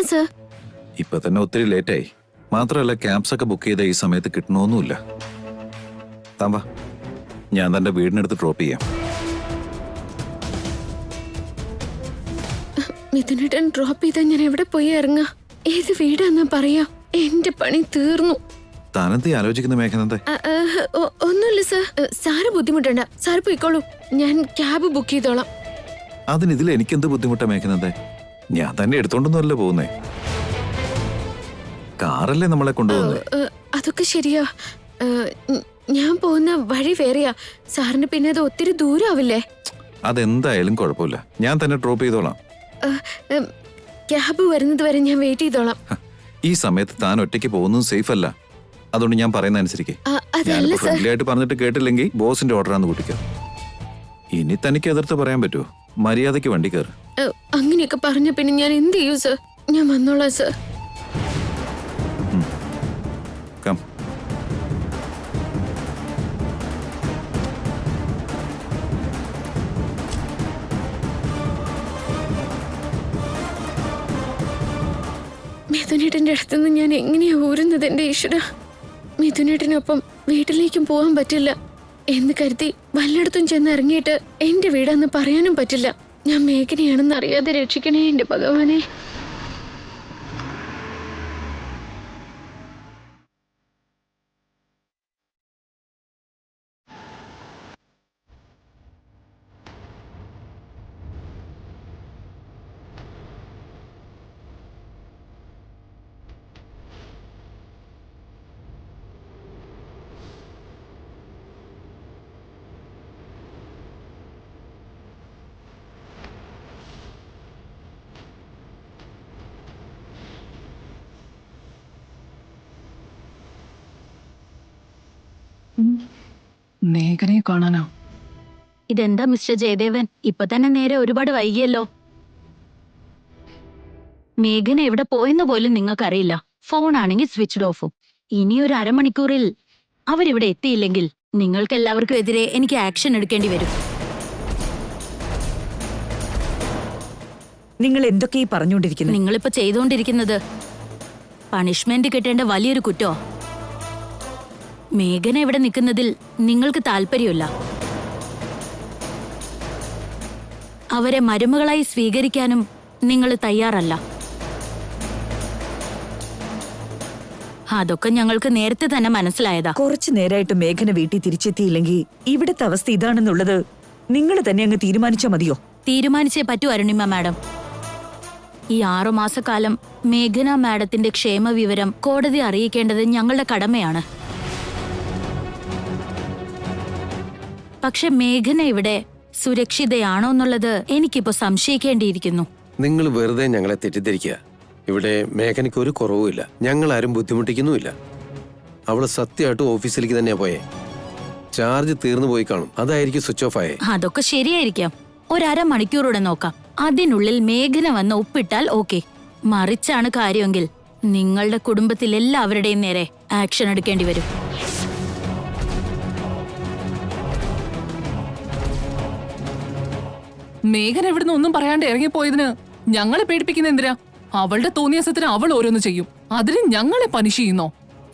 പറയാം സർ. ഇപ്പൊ തന്നെ ഒത്തിരി ലേറ്റായി. മാത്രമല്ല ക്യാബ്സ് ഒക്കെ ബുക്ക് ചെയ്ത ഈ സമയത്ത് കിട്ടണമെന്നുമില്ല. താമ്പാ, ഞാൻ തന്റെ വീടിനടുത്ത് ഡ്രോപ്പ് ചെയ്യാം. മിഥുനേട്ടൻ ഡ്രോപ്പ് ചെയ്താൽ ഞാൻ എവിടെ പോയി ഇറങ്ങാ? ഏത് വീടാന്നാ പറയാ? എന്റെ പണി തീർന്നു. താനെന്തി ആലോചിക്കുന്ന മേഘനന്ദ? ഒന്നുമില്ല സർ. സാറ് ബുദ്ധിമുട്ടണ്ട, സാർ പോയിക്കോളൂ. ഞാൻ ക്യാബ് ബുക്ക് ചെയ്തോളാം. അതിനിതിൽ എനിക്കെന്ത് ബുദ്ധിമുട്ടാ മേഘനന്ദ? ഞാൻ തന്നെ എടുത്തോണ്ടൊന്നുമല്ല പോകുന്നേ. കാറല്ലേ നമ്മളെ കൊണ്ടുപോകുന്നത്. അതൊക്കെ ശരിയാ. ഞാൻ പോകുന്ന വഴി വേറെയാ. സാറിന് പിന്നെ അത് ഒത്തിരി ദൂരാവില്ലേ? അതെന്തായാലും കുഴപ്പമില്ല, ഞാൻ തന്നെ ഡ്രോപ്പ് ചെയ്തോളാം. ക്യാബ് വരുന്നത് വരെ ഞാൻ വെയിറ്റ് ചെയ്തോളാം. ഈ സമയത്ത് താൻ ഒറ്റയ്ക്ക് പോകുന്നത് സേഫ് അല്ല. അതുകൊണ്ട് ഞാൻ പറയുന്ന അനുസരിക്ക്. ഫ്രണ്ട്ലി ആയിട്ട് പറഞ്ഞിട്ട് കേട്ടില്ലെങ്കിൽ ബോസിന്റെ ഓർഡറാന്ന് കൂട്ടിക്കോ. ഇനി തനിക്ക് എതിർത്ത് പറയാൻ പറ്റുമോ? മര്യാദയ്ക്ക് വണ്ടി കയറ്. അങ്ങനെയൊക്കെ പറഞ്ഞ പിന്നെ ഞാൻ എന്ത് ചെയ്യൂ സർ? ഞാൻ വന്നോളാം സർ. കം. മിഥുനേട്ടന്റെ അടുത്തുനിന്ന് ഞാൻ എങ്ങനെയാ ഊരുന്നത്? എന്റെ ഈശ്വര, മിഥുനേട്ടനൊപ്പം വീട്ടിലേക്കും പോകാൻ പറ്റില്ല എന്ന് കരുതി വല്ലയിടത്തും ചെന്ന് ഇറങ്ങിയിട്ട് എന്റെ വീടാന്ന് പറയാനും പറ്റില്ല. ഞാൻ മേഘനയാണെന്ന് അറിയാതെ രക്ഷിക്കണേ എന്റെ ഭഗവാനെ. മേഘനയെ കാണാനോ? ഇതെന്താ മിസ്റ്റർ ജയദേവൻ, ഇപ്പൊ തന്നെ നേരെ ഒരുപാട് വൈകിയല്ലോ. മേഘന എവിടെ പോയെന്ന് പോലും നിങ്ങൾക്കറിയില്ല. ഫോണാണെങ്കിൽ സ്വിച്ച്ഡ് ഓഫും. ഇനി ഒരു അരമണിക്കൂറിൽ അവരിവിടെ എത്തിയില്ലെങ്കിൽ നിങ്ങൾക്ക് എല്ലാവർക്കും എതിരെ എനിക്ക് ആക്ഷൻ എടുക്കേണ്ടി വരും. നിങ്ങൾ എന്തൊക്കെയാ പറഞ്ഞുകൊണ്ടിരിക്കുന്നത്? നിങ്ങളിപ്പോ ചെയ്തുകൊണ്ടിരിക്കുന്നത് പണിഷ്മെന്റ് കിട്ടേണ്ട വലിയൊരു കുറ്റോ. മേഘന ഇവിടെ നിൽക്കുന്നതിൽ നിങ്ങൾക്ക് താല്പര്യമില്ല. അവരെ മരുമകളായി സ്വീകരിക്കാനും നിങ്ങൾ തയ്യാറല്ല. അതൊക്കെ ഞങ്ങൾക്ക് നേരത്തെ തന്നെ മനസ്സിലായതാ. കുറച്ചു നേരമായിട്ട് മേഘന വീട്ടിൽ തിരിച്ചെത്തിയില്ലെങ്കിൽ ഇവിടുത്തെ അവസ്ഥ ഇതാണെന്നുള്ളത് നിങ്ങൾ തന്നെ അങ്ങ് തീരുമാനിച്ചാ മതിയോ? തീരുമാനിച്ചേ പറ്റൂ അരുണിമ മാഡം. ഈ 6 മാസക്കാലം മേഘന മാഡത്തിന്റെ ക്ഷേമവിവരം കോടതി അറിയിക്കേണ്ടത് ഞങ്ങളുടെ കടമയാണ്. പക്ഷെ മേഘന ഇവിടെ സുരക്ഷിതയാണോ എന്നുള്ളത് എനിക്കിപ്പോ സംശയിക്കേണ്ടിയിരിക്കുന്നു. നിങ്ങൾ വെറുതെ ഞങ്ങളെ തെറ്റിദ്ധരിക്കുക. ഇവിടെ മേഘനയ്ക്ക് ഒരു കുറവുമില്ല. ഞങ്ങൾ ആരും ബുദ്ധിമുട്ടിക്കുന്നുമില്ല. അവള് സത്യമായിട്ട് ഓഫീസിലേക്ക് തന്നെയാ പോയേ. ചാർജ് തീർന്നു പോയി കാണും, അതായിരിക്കും സ്വിച്ച് ഓഫ് ആയേ. അതൊക്കെ ശരിയായിരിക്കാം. 1/2 മണിക്കൂറൂടെ നോക്കാം. അതിനുള്ളിൽ മേഘന വന്ന് ഒപ്പിട്ടാൽ ഓക്കെ. മറിച്ചാണ് കാര്യമെങ്കിൽ നിങ്ങളുടെ കുടുംബത്തിൽ എല്ലാവരുടെയും നേരെ ആക്ഷൻ എടുക്കേണ്ടി വരും. മേഘന ഇവിടുന്ന് ഒന്നും പറയാണ്ട് ഇറങ്ങിപ്പോയതിന് ഞങ്ങളെ പേടിപ്പിക്കുന്ന എന്തിനാ? അവളുടെ തോന്നിയാസത്തിന് അവൾ ഓരോന്ന് ചെയ്യും, അതിന് ഞങ്ങളെ പണിഷ് ചെയ്യുന്നോ?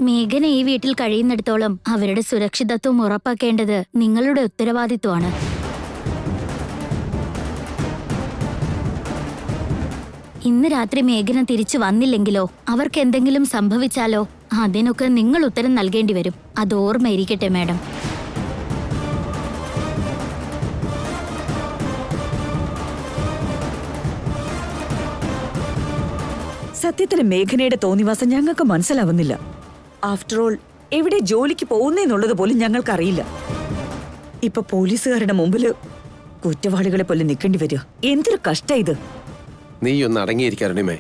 മേഘന ഈ വീട്ടിൽ കഴിയുന്നിടത്തോളം അവരുടെ സുരക്ഷിതത്വം ഉറപ്പാക്കേണ്ടത് നിങ്ങളുടെ ഉത്തരവാദിത്വമാണ്. ഇന്ന് രാത്രി മേഘന തിരിച്ചു വന്നില്ലെങ്കിലോ അവർക്ക് എന്തെങ്കിലും സംഭവിച്ചാലോ അതിനൊക്കെ നിങ്ങൾ ഉത്തരം നൽകേണ്ടി വരും. അത് ഓർമ്മയിരിക്കട്ടെ മാഡം. സത്യത്തില് മേഘനയുടെ തോന്നിവാസം ഞങ്ങൾക്ക് മനസ്സിലാവുന്നില്ല. ആഫ്റ്റർ ഓൾ എവിടെ ജോലിക്ക് പോകുന്നേന്നുള്ളത് പോലും ഞങ്ങൾക്കറിയില്ല. ഇപ്പൊ പോലീസുകാരുടെ മുമ്പില് കുറ്റവാളികളെ പോലെ നിൽക്കേണ്ടി വരിക. എന്തൊരു കഷ്ട ഇത്. നീ ഒന്ന് അടങ്ങിയിരിക്കാറുണ്ടേ.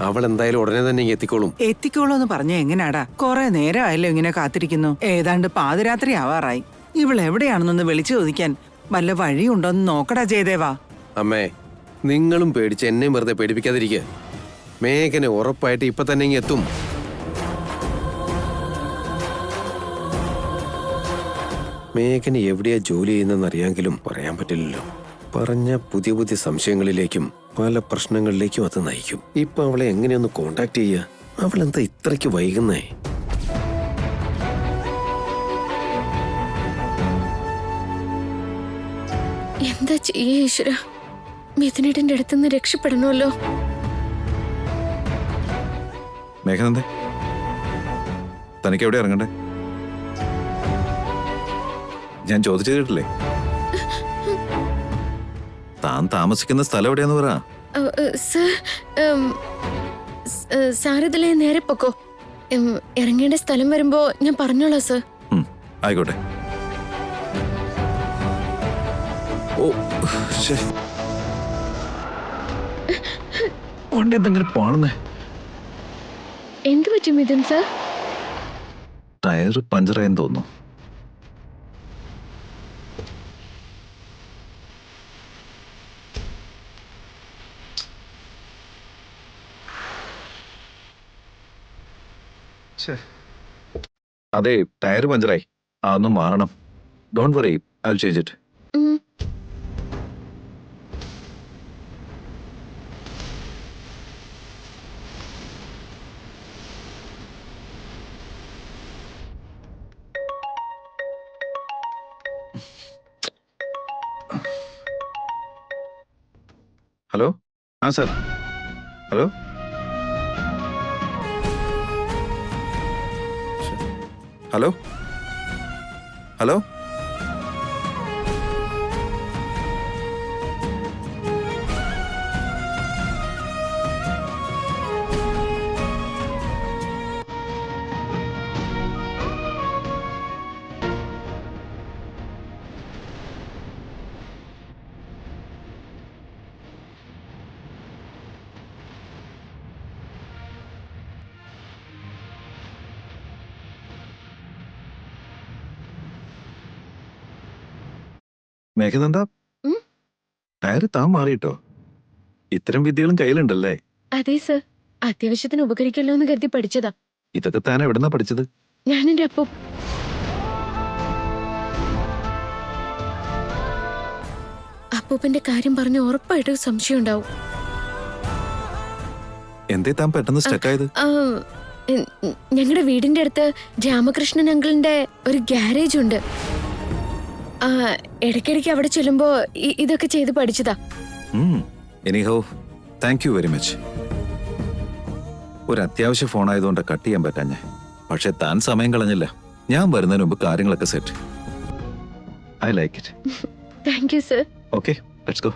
അവൾ എന്തായാലും ഉടനെ തന്നെ എത്തിക്കോളും. എത്തിക്കോളൂന്ന് പറഞ്ഞ എങ്ങനാടാ? കൊറേ നേരമായല്ലോ ഇങ്ങനെ കാത്തിരിക്കുന്നു. ഏതാണ്ട് പാതിരാത്രി ആവാറായി. ഇവൾ എവിടെയാണെന്നൊന്ന് വിളിച്ചു ചോദിക്കാൻ വല്ല വഴിയുണ്ടോന്ന് നോക്കടാ ജയദേവാ. അമ്മേ, നിങ്ങളും പേടിച്ച് എന്നെ വെറുതെ പേടിപ്പിക്കാതിരിക്കുക. മേഘന ഉറപ്പായിട്ട് ഇപ്പൊ തന്നെ എത്തും. മേഘന എവിടെയാ ജോലി ചെയ്യുന്നതെന്ന് അറിയാമെങ്കിലും പറയാൻ പറ്റില്ലല്ലോ. പറഞ്ഞ പുതിയ പുതിയ സംശയങ്ങളിലേക്കും പല പ്രശ്നങ്ങളിലേക്കും അത് നയിക്കും. ഇപ്പൊ അവളെ എങ്ങനെയൊന്ന് കോണ്ടാക്ട് ചെയ്യുക? അവളെന്താ ഇത്രയ്ക്ക് വൈകുന്നേ? എന്താ ചെയ്യേ ഈശ്വര, മിഥുനേട്ടന്റെ അടുത്തുനിന്ന് രക്ഷപ്പെടണമല്ലോ. മേഘനന്ദേ, തനിക്ക് എവിടെ ഇറങ്ങണ്ടേ? ഞാൻ ചോദിച്ചു കേട്ടില്ലേ? താൻ താമസിക്കുന്ന സ്ഥലം എവിടെയാന്ന് പറ. സാറിതിലെ നേരെ പൊക്കോ. ഇറങ്ങേണ്ട സ്ഥലം വരുമ്പോ ഞാൻ പറഞ്ഞോളാം സർ. ആയിക്കോട്ടെ. ഓ ശരി. വണ്ടി എന്തെങ്കിലും പോണേ? എന്ത് പറ്റും മിഥുൻ സർ? ടയർ പഞ്ചറായെന്ന് തോന്നുന്നു. അതെ, ടയർ പഞ്ചറായി. അതൊന്നും മാറണം. Don't worry, I will change it. Hello, ആ sir. Hello, hello, hello. Meghananda, tyre താൻ മാറിയിട്ടോ? ഇത്തരം വിദ്യകളും കയ്യിലുണ്ടല്ലേ? അതെ സർ, അത്യാവശ്യത്തിന് ഉപകരിക്കല്ലോ എന്ന് കരുതി പഠിച്ചതാ. ഇതൊക്കെ താൻ എവിടുന്നാ പഠിച്ചത്? ഞാൻ എന്റെ അപ്പൂപ്പന്റെ കാര്യം പറഞ്ഞ് ഉറപ്പായിട്ട് സംശയം ഉണ്ടാവും. എന്തേ താൻ പെട്ടെന്ന് സ്റ്റക്കായത്? ഞങ്ങളുടെ വീടിന്റെ അടുത്ത് രാമകൃഷ്ണൻ അങ്കിളിന്റെ ഒരു ഗ്യാരേജ് ഉണ്ട്. ഇടയ്ക്കിടയ്ക്ക് അവിടെ ചെല്ലുമ്പോ ഇതൊക്കെ ചെയ്ത് പഠിച്ചതാ. Anyhow, thank you very much. ഒരു അത്യാവശ്യ ഫോൺ ആയതുകൊണ്ട് കട്ട് ചെയ്യാൻ പറ്റാഞ്ഞ. പക്ഷെ താൻ സമയം കളഞ്ഞില്ല. ഞാൻ വരുന്നതിന് മുമ്പ് കാര്യങ്ങളൊക്കെ set. I like it. Thank you sir. Okay, let's go.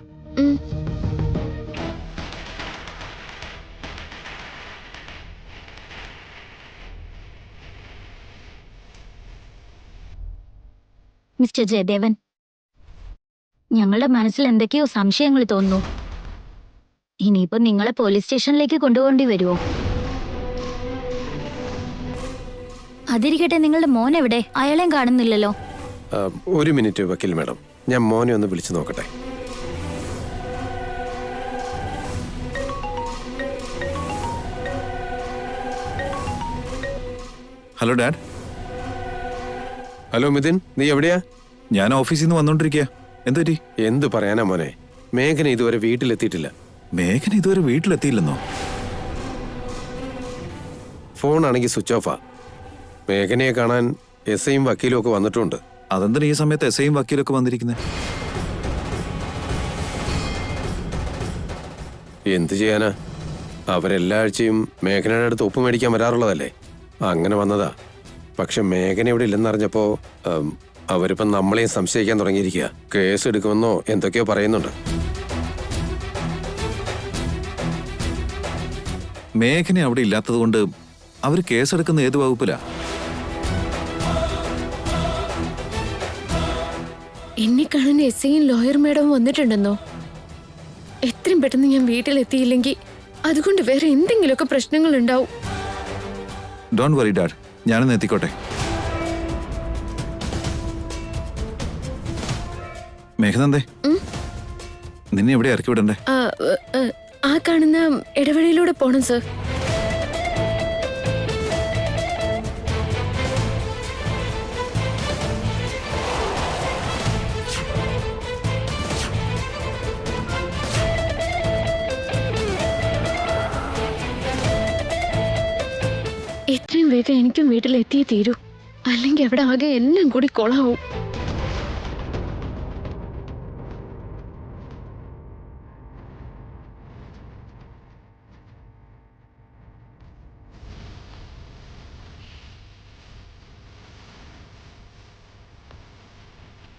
Mister Jayadevan, ഞങ്ങളുടെ മനസ്സിൽ എന്തൊക്കെയോ സംശയങ്ങൾ തോന്നുന്നു. ഇനിയിപ്പോ നിങ്ങളെ പോലീസ് സ്റ്റേഷനിലേക്ക് കൊണ്ടുപോകേണ്ടി വരുമോ? അതിരിക്കട്ടെ, നിങ്ങളുടെ മോൻ എവിടെ? അയാളെയും കാണുന്നില്ലല്ലോ. ഒരു മിനിറ്റ് വക്കീൽ മാഡം, ഞാൻ മോനെ ഒന്ന് വിളിച്ചു നോക്കട്ടെ. Hello dad. ഹലോ മിഥുൻ, നീ എവിടെയാ? ഞാൻ ഓഫീസിൽ നിന്ന് വന്നോണ്ടിരിക്കുക. എന്ത് പറ്റി? എന്ത് പറയാനാ മോനെ, മേഘന ഇതുവരെ വീട്ടിലെത്തിയിട്ടില്ല. മേഘന ഇതുവരെ വീട്ടിലെത്തിയില്ലെന്നോ? ഫോൺ ആണെങ്കിൽ സ്വിച്ച് ഓഫാ. മേഘനയെ കാണാൻ എസ്ഐയും വക്കീലും ഒക്കെ വന്നിട്ടുണ്ട്. അതെന്തിനാ ഈ സമയത്ത് എസ്ഐയും വക്കീലൊക്കെ വന്നിരിക്കുന്നത്? എന്ത് ചെയ്യാനാ, അവരെല്ലാ ആഴ്ചയും മേഘനയുടെ അടുത്ത് ഒപ്പ് മേടിക്കാൻ വരാറുള്ളതല്ലേ. അങ്ങനെ വന്നതാ. പക്ഷെ മേഘന ഇവിടെ ഇല്ലെന്നറിഞ്ഞപ്പോ അവരിപ്പം നമ്മളെയും സംശയിക്കാൻ തുടങ്ങിയിരിക്കുക. കേസ് എടുക്കുമെന്നോ എന്തൊക്കെയോ പറയുന്നുണ്ട്. മേഘന അവിടെ ഇല്ലാത്തത് കൊണ്ട് അവര് കേസെടുക്കുന്ന ഏത് വകുപ്പിലാ? എന്നെ കാണാൻ എസ്ഐയും ലോയർ മേഡവും വന്നിട്ടുണ്ടെന്നോ? എത്രയും പെട്ടെന്ന് ഞാൻ വീട്ടിലെത്തിയില്ലെങ്കിൽ അതുകൊണ്ട് വേറെ എന്തെങ്കിലുമൊക്കെ പ്രശ്നങ്ങൾ ഉണ്ടാവും. ഡോണ്ട് വറി ഡാഡ്, ഞാനൊന്ന് എത്തിക്കോട്ടെ. മേഘനന്ദേ, നിന്നെ എവിടെ ഇറക്കി വിടണ്ടേ? ആ കാണുന്ന ഇടവഴിയിലൂടെ പോണം സർ. എത്രയും വേഗം എനിക്കും വീട്ടിലെത്തിയേ തീരൂ, അല്ലെങ്കിൽ അവിടെ ആകെ എല്ലാം കൂടി കൊളാവും.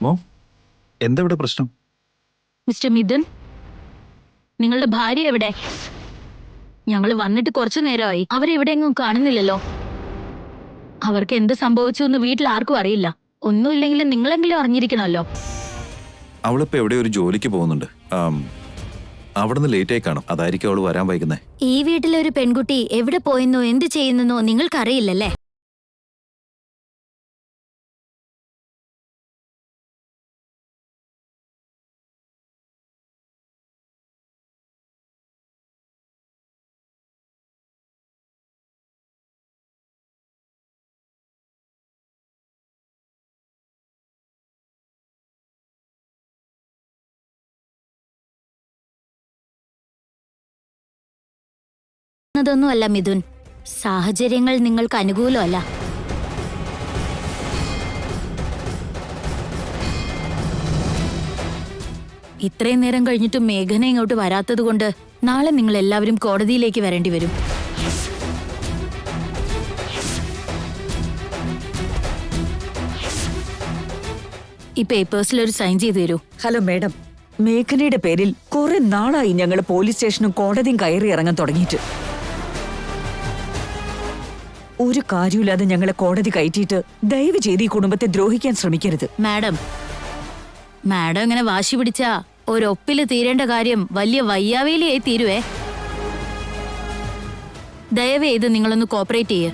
മോ, എന്താ ഇവിടെ പ്രശ്നം? മിസ്റ്റർ മിഥുൻ, നിങ്ങളുടെ ഭാര്യ എവിടെ? ഞങ്ങൾ വന്നിട്ട് കുറച്ചു നേരമായി, അവരെവിടെയെങ്ങും കാണുന്നില്ലല്ലോ. അവർക്ക് എന്ത് സംഭവിച്ചു എന്ന് വീട്ടിൽ ആർക്കും അറിയില്ല. ഒന്നുമില്ലെങ്കിലും നിങ്ങളെങ്കിലും അറിഞ്ഞിരിക്കണമല്ലോ. അവളിപ്പോ എവിടെ ഒരു ജോലിക്ക് പോകുന്നുണ്ട്. അവിടുന്ന് ലേറ്റ് ആയി കാണും, അതായിരിക്കും അവള് വരാൻ വൈകുന്നേ. ഈ വീട്ടിലെ ഒരു പെൺകുട്ടി എവിടെ പോയെന്നോ എന്ത് ചെയ്യുന്നെന്നോ നിങ്ങൾക്കറിയില്ലല്ലേ? തൊന്നുമല്ല മിഥുൻ, സാഹചര്യങ്ങൾ നിങ്ങൾക്ക് അനുകൂലമല്ല. ഇത്രയും നേരം കഴിഞ്ഞിട്ടും മേഘന ഇങ്ങോട്ട് വരാത്തത് കൊണ്ട് നാളെ നിങ്ങൾ എല്ലാവരും കോടതിയിലേക്ക് വരേണ്ടി വരും. ഈ പേപ്പേഴ്സിൽ ഒരു സൈൻ ചെയ്തു തരൂ. ഹലോ മേഡം, മേഘനയുടെ പേരിൽ കുറെ നാളായി ഞങ്ങൾ പോലീസ് സ്റ്റേഷനും കോടതിയും കയറി ഇറങ്ങാൻ തുടങ്ങിയിട്ട്. ഒരു കാര്യമില്ലാതെ ഞങ്ങളെ കോടതി കയറ്റിയിട്ട് ദയവ് ചെയ്ത് ഈ കുടുംബത്തെ ദ്രോഹിക്കാൻ ശ്രമിക്കരുത്. മാഡം ഇങ്ങനെ വാശി പിടിച്ചാ ഒരൊപ്പില് തീരേണ്ട കാര്യം വലിയ വയ്യാവേലിയായി തീരുവേ. ദയവേ ഇത് നിങ്ങളൊന്ന് കോപ്പറേറ്റ് ചെയ്യ്.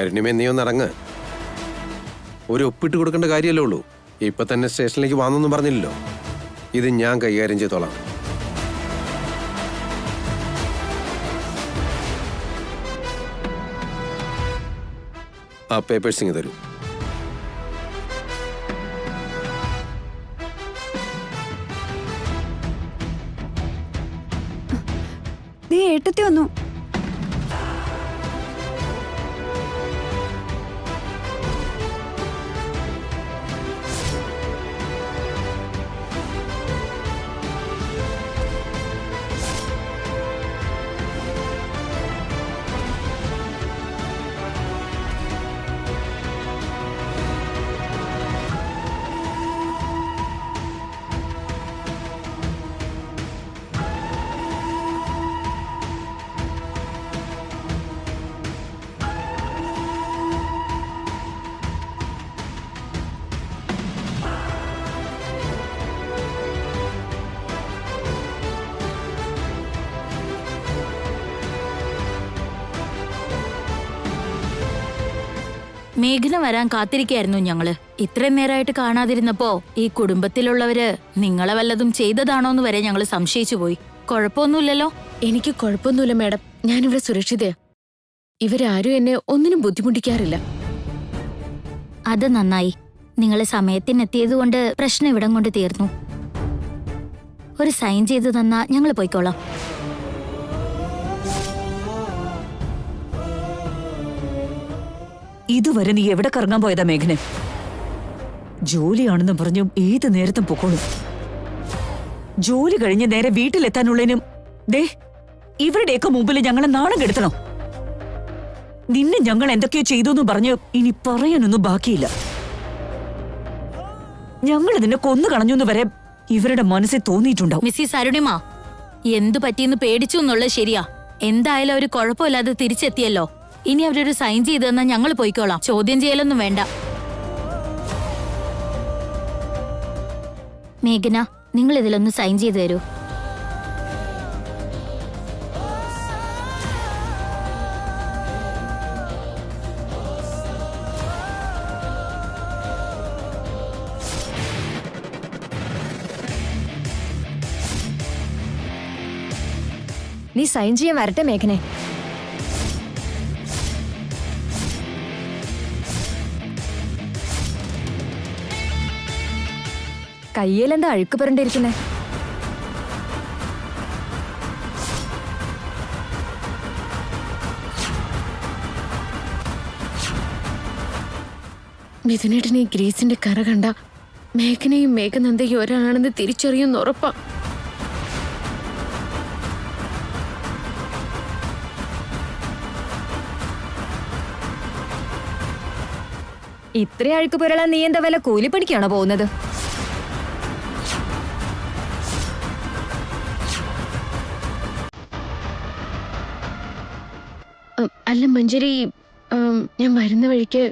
അരുണിമേ, നീ ഒന്ന് ഇറങ്ങ്. ഒരു ഒപ്പിട്ട് കൊടുക്കേണ്ട കാര്യമല്ലേ ഉള്ളൂ. ഇപ്പൊ തന്നെ സ്റ്റേഷനിലേക്ക് വന്നൊന്നും പറഞ്ഞില്ലല്ലോ. ഇത് ഞാൻ കൈകാര്യം ചെയ്തോളാം. ആ പേപ്പേഴ്സ് ഇങ്ങ് തരൂ. ഏട്ടത്തി വന്നു. മേഘന വരാൻ കാത്തിരിക്കായിരുന്നു ഞങ്ങള്. ഇത്രയും നേരമായിട്ട് കാണാതിരുന്നപ്പോ ഈ കുടുംബത്തിലുള്ളവര് നിങ്ങളെ വല്ലതും ചെയ്തതാണോന്ന് വരെ ഞങ്ങള് സംശയിച്ചു പോയി. കുഴപ്പമൊന്നുമില്ലല്ലോ? എനിക്ക് കുഴപ്പമൊന്നുമില്ല മാഡം, ഞാനിവിടെ സുരക്ഷിതയാ. ഇവരാരും എന്നെ ഒന്നിനും ബുദ്ധിമുട്ടിക്കാറില്ല. അത് നന്നായി. നിങ്ങളെ സമയത്തിനെത്തിയതുകൊണ്ട് പ്രശ്നം ഇവിടം കൊണ്ട് തീർന്നു. ഒരു സൈൻ ചെയ്തു തന്നാ ഞങ്ങൾ പോയിക്കോളാം. ഇതുവരെ നീ എവിടെ കറങ്ങാൻ പോയതാ മേഘന? ജോലിയാണെന്ന് പറഞ്ഞു ഏത് നേരത്തും പൊക്കോളും. ജോലി കഴിഞ്ഞ് നേരെ വീട്ടിലെത്താനുള്ളതിനും ദേ ഇവരുടെയൊക്കെ മുമ്പിൽ ഞങ്ങളെ നാണം കെടുത്തണം. നിന്നെ ഞങ്ങൾ എന്തൊക്കെയോ ചെയ്തു എന്ന് പറഞ്ഞ് ഇനി പറയാനൊന്നും ബാക്കിയില്ല. ഞങ്ങൾ ഇതിനെ കൊന്നു കളഞ്ഞു വരെ ഇവരുടെ മനസ്സിൽ തോന്നിയിട്ടുണ്ടാവും. മിസ്സിസ് അരുണിമ, എന്തു പറ്റിയെന്ന് പേടിച്ചു എന്നുള്ളത് ശരിയാ. എന്തായാലും അവര് കുഴപ്പമില്ലാതെ തിരിച്ചെത്തിയല്ലോ. ഇനി അവരൊരു സൈൻ ചെയ്ത് തന്നാൽ ഞങ്ങൾ പോയിക്കോളാം. ചോദ്യം ചെയ്യലൊന്നും വേണ്ട. മേഘന, നിങ്ങൾ ഇതിലൊന്ന് സൈൻ ചെയ്തു തരൂ. നീ സൈൻ ചെയ്യാൻ വരട്ടെ മേഘനെ. കയ്യിലെന്താ അഴുക്ക് പുരണ്ടിരിക്കുന്നേ? മിഥുനേട്ടനെ ഈ ഗ്രീസിന്റെ കറ കണ്ട മേഘനയും മേഘനന്ദയും ഒരാളാണെന്ന് തിരിച്ചറിയുന്ന ഉറപ്പാ. ഇത്ര അഴുക്ക് പുരളാൻ നീ എന്താ വല്ല കൂലിപ്പണിക്കാണോ പോകുന്നത്? അല്ല മഞ്ജരി, ഞാൻ വരുന്ന വഴിക്ക്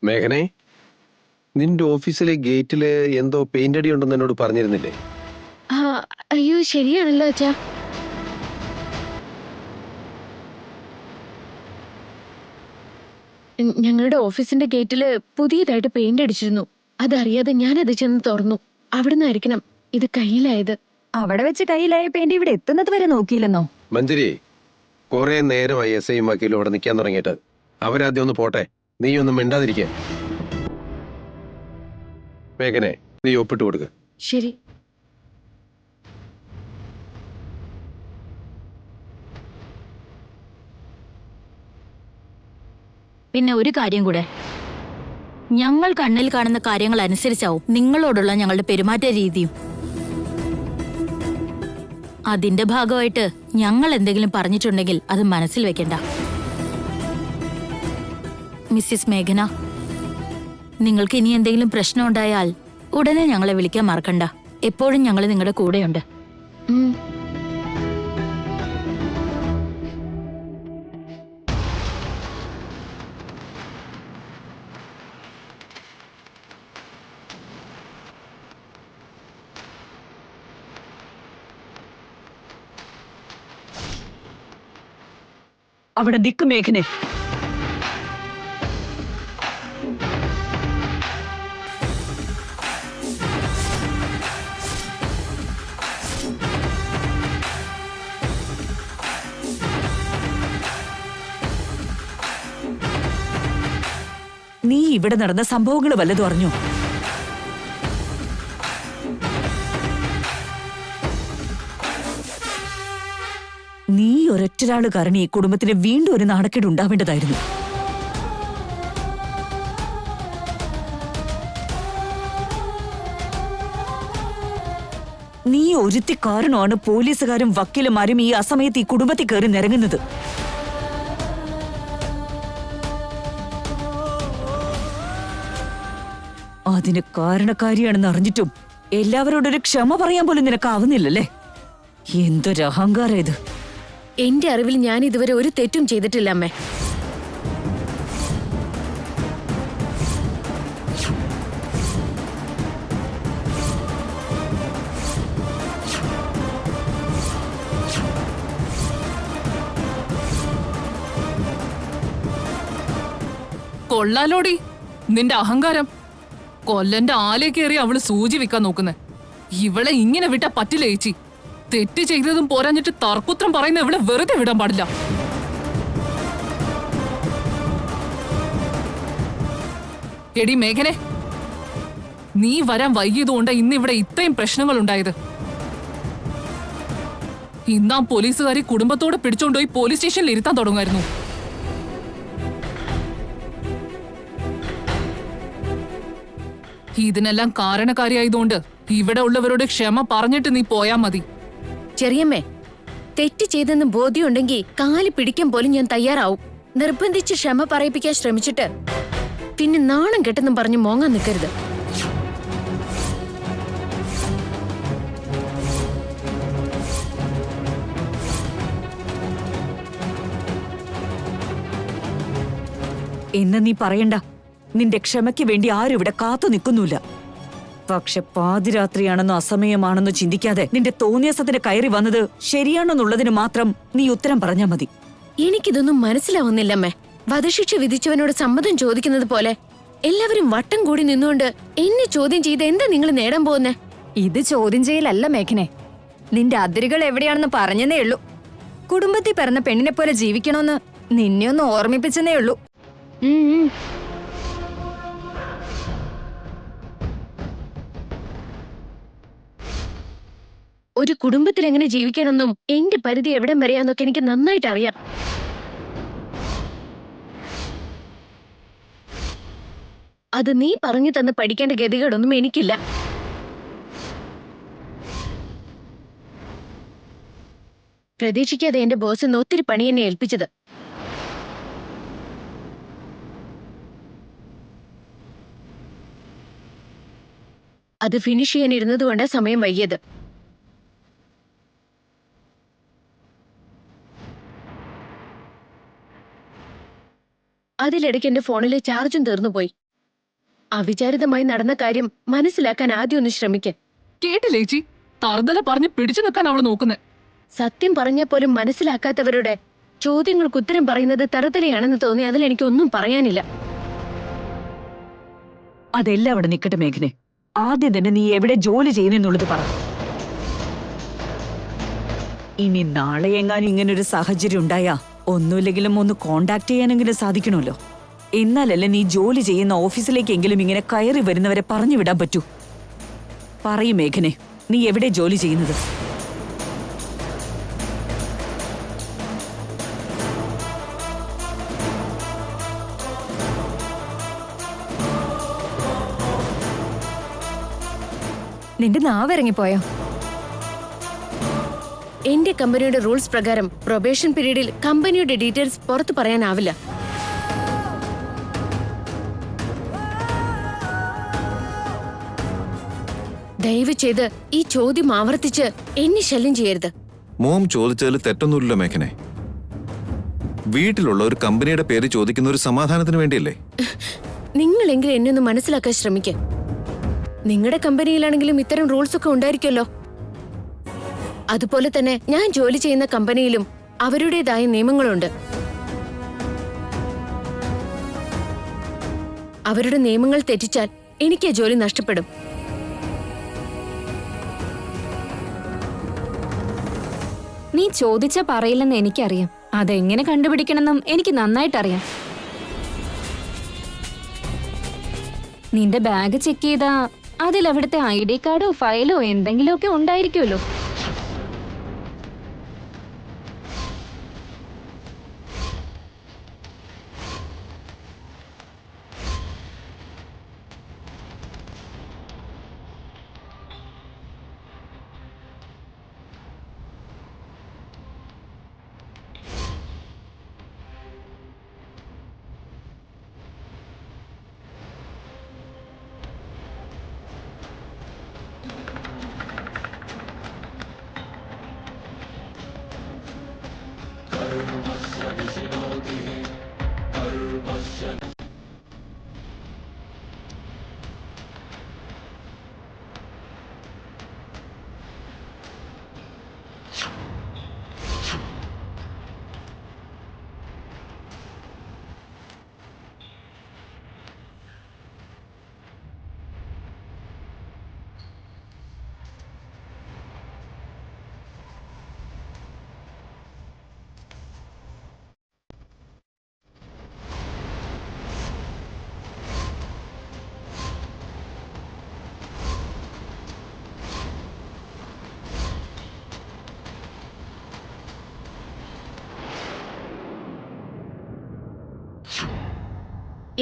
മേഘനെ, നിന്റെ ഓഫീസിലെ ഗേറ്റില് എന്തോ പെയിന്റ് അടി ഉണ്ടെന്ന് എന്നോട് പറഞ്ഞിരുന്നില്ലേ? അയ്യോ ശരിയാണല്ലോ അച്ഛാ. ഞങ്ങളുടെ ഓഫീസിന്റെ ഗേറ്റില് പുതിയതായിട്ട് പെയിന്റ് അടിച്ചിരുന്നു. അതറിയാതെ ഞാനത് ചെന്ന് തുറന്നു. അവിടുന്നായിരിക്കണം ഇത് കയ്യിലായത്. അവിടെ വെച്ച് കയ്യിലായ പെയിന്റ് ഇവിടെ എത്തുന്നത് വരെ നോക്കിയില്ലെന്നോ? മഞ്ജരി, കുറെ നേരമായി എസ് ഐ വക്കീലും അവിടെ നിൽക്കാൻ തുടങ്ങിയിട്ട്. അവരാദ്യം ഒന്ന് പോട്ടെ, നീ ഒന്നും മിണ്ടാതിരിക്കേ. മേഘനെ, നീ ഒപ്പിട്ട് കൊടുക്ക. ശരി. പിന്നെ ഒരു കാര്യം കൂടെ, ഞങ്ങൾ കണ്ണിൽ കാണുന്ന കാര്യങ്ങൾ അനുസരിച്ചാവും നിങ്ങളോടുള്ള ഞങ്ങളുടെ പെരുമാറ്റ രീതിയും. അതിന്റെ ഭാഗമായിട്ട് ഞങ്ങൾ എന്തെങ്കിലും പറഞ്ഞിട്ടുണ്ടെങ്കിൽ അത് മനസ്സിൽ വെക്കണ്ട. മിസ്സിസ് മേഘന, നിങ്ങൾക്ക് ഇനി എന്തെങ്കിലും പ്രശ്നം ഉണ്ടായാൽ ഉടനെ ഞങ്ങളെ വിളിക്കാൻ മറക്കണ്ട. എപ്പോഴും ഞങ്ങൾ നിങ്ങളുടെ കൂടെയുണ്ട്. അവിടെ നിക്ക് മേഘനെ. നീ ഇവിടെ നടന്ന സംഭവങ്ങൾ വല്ലതും അറിഞ്ഞോ? നീ ഒരൊറ്റൊരാള് കാരണം ഈ കുടുംബത്തിന് വീണ്ടും ഒരു നാണക്കേട് ഉണ്ടാവേണ്ടതായിരുന്നു. നീ ഒരുത്തി കാരണമാണ് പോലീസുകാരും വക്കീലുമാരും ഈ അസമയത്ത് ഈ കുടുംബത്തിൽ കയറി നിരങ്ങുന്നത്. അതിന് കാരണക്കാരിയാണെന്ന് അറിഞ്ഞിട്ടും എല്ലാവരോടൊരു ക്ഷമ പറയാൻ പോലും നിനക്കാവുന്നില്ലല്ലേ? എന്തൊരു അഹങ്കാരം ഇത്! എന്റെ അറിവിൽ ഞാൻ ഇതുവരെ ഒരു തെറ്റും ചെയ്തിട്ടില്ല അമ്മേ. കൊള്ളാലോടി നിന്റെ അഹങ്കാരം. കൊല്ലന്റെ ആലേ കയറി അവള് സൂചി വിൽക്കാൻ നോക്കുന്നെ. ഇവളെ ഇങ്ങനെ വിട്ടാ പറ്റില്ല ചേച്ചി. തെറ്റ് ചെയ്തതും പോരാഞ്ഞിട്ട് തർക്കുത്രം പറയുന്ന ഇവളെ വെറുതെ വിടാൻ പാടില്ല. എടി മേഘനെ, നീ വരാൻ വൈകിയതുകൊണ്ട് ഇന്ന് ഇവിടെ ഇത്രയും പ്രശ്നങ്ങൾ ഉണ്ടായത്. ഇന്നാം പോലീസുകാരി കുടുംബത്തോടെ പിടിച്ചോണ്ടുപോയി പോലീസ് സ്റ്റേഷനിൽ ഇരുത്താൻ തുടങ്ങുമായിരുന്നു. ഇതിനെല്ലാം കാരണക്കാരിയായതുകൊണ്ട് ഇവിടെ ഉള്ളവരോട് ക്ഷമ പറഞ്ഞിട്ട് നീ പോയാ മതി. ചെറിയമ്മേ, തെറ്റ് ചെയ്തെന്ന് ബോധ്യമുണ്ടെങ്കിൽ കാല് പിടിക്കാൻ പോലും ഞാൻ തയ്യാറാവും. നിർബന്ധിച്ച് ക്ഷമ പറയിപ്പിക്കാൻ ശ്രമിച്ചിട്ട് പിന്നെ നാണം കെട്ടെന്നും പറഞ്ഞ് മോങ്ങാൻ നിൽക്കരുത്. എന്ന് നീ പറയണ്ട. നിന്റെ ക്ഷമയ്ക്ക് വേണ്ടി ആരും ഇവിടെ കാത്തു നിൽക്കുന്നില്ല. പക്ഷെ പാതിരാത്രിയാണെന്നോ അസമയമാണെന്നോ ചിന്തിക്കാതെ നിന്റെ തോന്നിയസത്തിന് കയറി വന്നത് ശരിയാണെന്നുള്ളതിന് മാത്രം നീ ഉത്തരം പറഞ്ഞാ മതി. എനിക്കിതൊന്നും മനസ്സിലാവുന്നില്ലമ്മേ. വധശിക്ഷ വിധിച്ചവനോട് സമ്മതം ചോദിക്കുന്നത് പോലെ എല്ലാവരും വട്ടം കൂടി നിന്നുകൊണ്ട് എന്നെ ചോദ്യം ചെയ്ത് എന്താ നിങ്ങൾ നേടാൻ പോകുന്നേ? ഇത് ചോദ്യം ചെയ്യലല്ല മേഘനെ. നിന്റെ അതിരുകൾ എവിടെയാണെന്ന് പറഞ്ഞതേ ഉള്ളൂ. കുടുംബത്തിൽ പിറന്ന പെണ്ണിനെ പോലെ ജീവിക്കണമെന്ന് നിന്നെ ഒന്ന് ഓർമ്മിപ്പിച്ചതേ ഉള്ളൂ. ഒരു കുടുംബത്തിൽ എങ്ങനെ ജീവിക്കണമെന്നും എന്റെ പരിധി എവിടം വരെയാന്നൊക്കെ എനിക്ക് നന്നായിട്ട് അറിയാം. അത് നീ പറഞ്ഞു തന്ന് പഠിക്കേണ്ട ഗതികേടൊന്നും എനിക്കില്ല. പ്രതീക്ഷിക്കാതെ എന്റെ ബോസ് ഇന്ന് ഒത്തിരി പണി എന്നെ ഏൽപ്പിച്ചത്. അത് ഫിനിഷ് ചെയ്യാൻ ഇരുന്നതുകൊണ്ട് സമയം വൈകിയത്. അതിലിടയ്ക്ക് എന്റെ ഫോണിലെ ചാർജും തീർന്നുപോയി. അവിചാരിതമായി നടന്ന കാര്യം മനസ്സിലാക്കാൻ ആദ്യം ഒന്ന് ശ്രമിക്കാൻ. കേട്ടില്ലേ ചേച്ചി? തറുതല പറഞ്ഞ് പിടിച്ചു നിൽക്കാൻ അവള് നോക്കുന്നേ. സത്യം പറഞ്ഞാൽ പോലും മനസ്സിലാക്കാത്തവരുടെ ചോദ്യങ്ങൾക്ക് ഉത്തരം പറയുന്നത് തറുതലയാണെന്ന് തോന്നി. അതിൽ എനിക്കൊന്നും പറയാനില്ല. അതെല്ലാം അവിടെ നിൽക്കട്ടെ മേഘനെ. ആദ്യം തന്നെ നീ എവിടെ ജോലി ചെയ്യുന്നെന്നുള്ളത് പറ. ഇനി നാളെ എങ്ങാനും ഇങ്ങനൊരു സാഹചര്യം ഉണ്ടായാ ഒന്നുമില്ലെങ്കിലും ഒന്ന് കോണ്ടാക്ട് ചെയ്യാനെങ്കിലും സാധിക്കണമല്ലോ. എന്നാലല്ലേ നീ ജോലി ചെയ്യുന്ന ഓഫീസിലേക്കെങ്കിലും ഇങ്ങനെ കയറി വരുന്നവരെ പറഞ്ഞു വിടാൻ പറ്റൂ. പറയൂ മേഘനെ, നീ എവിടെ ജോലി ചെയ്യുന്നത്? നിന്റെ നാവ് ഇറങ്ങിപ്പോയോ? എന്റെ കമ്പനിയുടെ റൂൾസ് പ്രകാരം പ്രൊബേഷൻ പീരീഡിൽ കമ്പനിയുടെ ഡീറ്റെയിൽസ് പുറത്തു പറയാനാവില്ല. ദയവ് ചെയ്ത് ഈ ചോദ്യം ആവർത്തിച്ച് എന്നെ ശല്യം ചെയ്യരുത്. മോം ചോദിച്ചതിൽ തെറ്റൊന്നുമില്ല മേഘനെ. വീട്ടിലുള്ള ഒരു കമ്പനിയുടെ പേര് ചോദിക്കുന്ന ഒരു സമാധാനത്തിന് വേണ്ടിയല്ലേ? നിങ്ങളെങ്കിലും എന്നെ ഒന്ന് മനസ്സിലാക്കാൻ ശ്രമിക്ക. നിങ്ങളുടെ കമ്പനിയിലാണെങ്കിലും ഇത്തരം റൂൾസ് ഒക്കെ ഉണ്ടായിരിക്കുമല്ലോ. അതുപോലെ തന്നെ ഞാൻ ജോലി ചെയ്യുന്ന കമ്പനിയിലും അവരുടേതായ നിയമങ്ങളുണ്ട്. അവരുടെ നിയമങ്ങൾ തെറ്റിച്ചാൽ എനിക്ക് ജോലി നഷ്ടപ്പെടും. നീ ചോദിച്ചാ പറയില്ലെന്ന് എനിക്കറിയാം. അതെങ്ങനെ കണ്ടുപിടിക്കണമെന്നും എനിക്ക് നന്നായിട്ടറിയാം. നിന്റെ ബാഗ് ചെക്ക് ചെയ്താ അതിൽ അവിടുത്തെ ID കാർഡോ ഫയലോ എന്തെങ്കിലുമൊക്കെ ഉണ്ടായിരിക്കുമല്ലോ.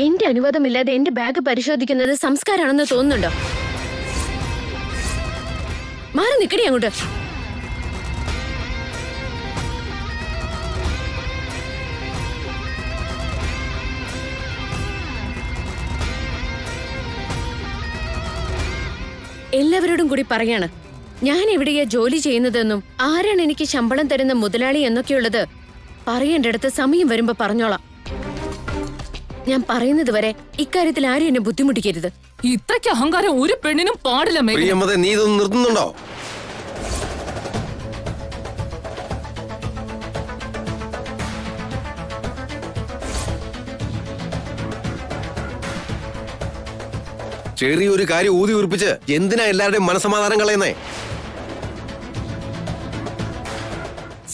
എന്റെ അനുവാദമില്ലാതെ എന്റെ ബാഗ് പരിശോധിക്കുന്നത് സംസ്കാരമാണെന്ന് തോന്നുന്നുണ്ടോ? മാറി നിക്കടി അങ്ങോട്ട്. എല്ലാവരോടും കൂടി പറയാണ് ഞാൻ എവിടെയാ ജോലി ചെയ്യുന്നതെന്നും ആരാണ് എനിക്ക് ശമ്പളം തരുന്ന മുതലാളി എന്നൊക്കെയുള്ളത് പറയേണ്ടടുത്ത് സമയം വരുമ്പോ പറഞ്ഞോളാം. ഞാൻ പറയുന്നത് വരെ ഇക്കാര്യത്തിൽ ആരും എന്നെ ബുദ്ധിമുട്ടിക്കരുത്. ഇത്രയ്ക്ക് അഹങ്കാരം ഒരു പെണ്ണിനും പാടില്ല മേഘന. പ്രിയമതെ, നീ ഇതൊന്നും നിർത്തുന്നുണ്ടോ? ചെറിയൊരു കാര്യം ഊതി ഉറപ്പിച്ച് എന്തിനാ എല്ലാവരുടെയും മനസമാധാനം കളയുന്നേ?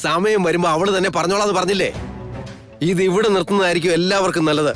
സമയം വരുമ്പോ അവള് തന്നെ പറഞ്ഞോളാന്ന് പറഞ്ഞില്ലേ? ഇത് ഇവിടെ നിർത്തുന്നതായിരിക്കും എല്ലാവർക്കും നല്ലത്.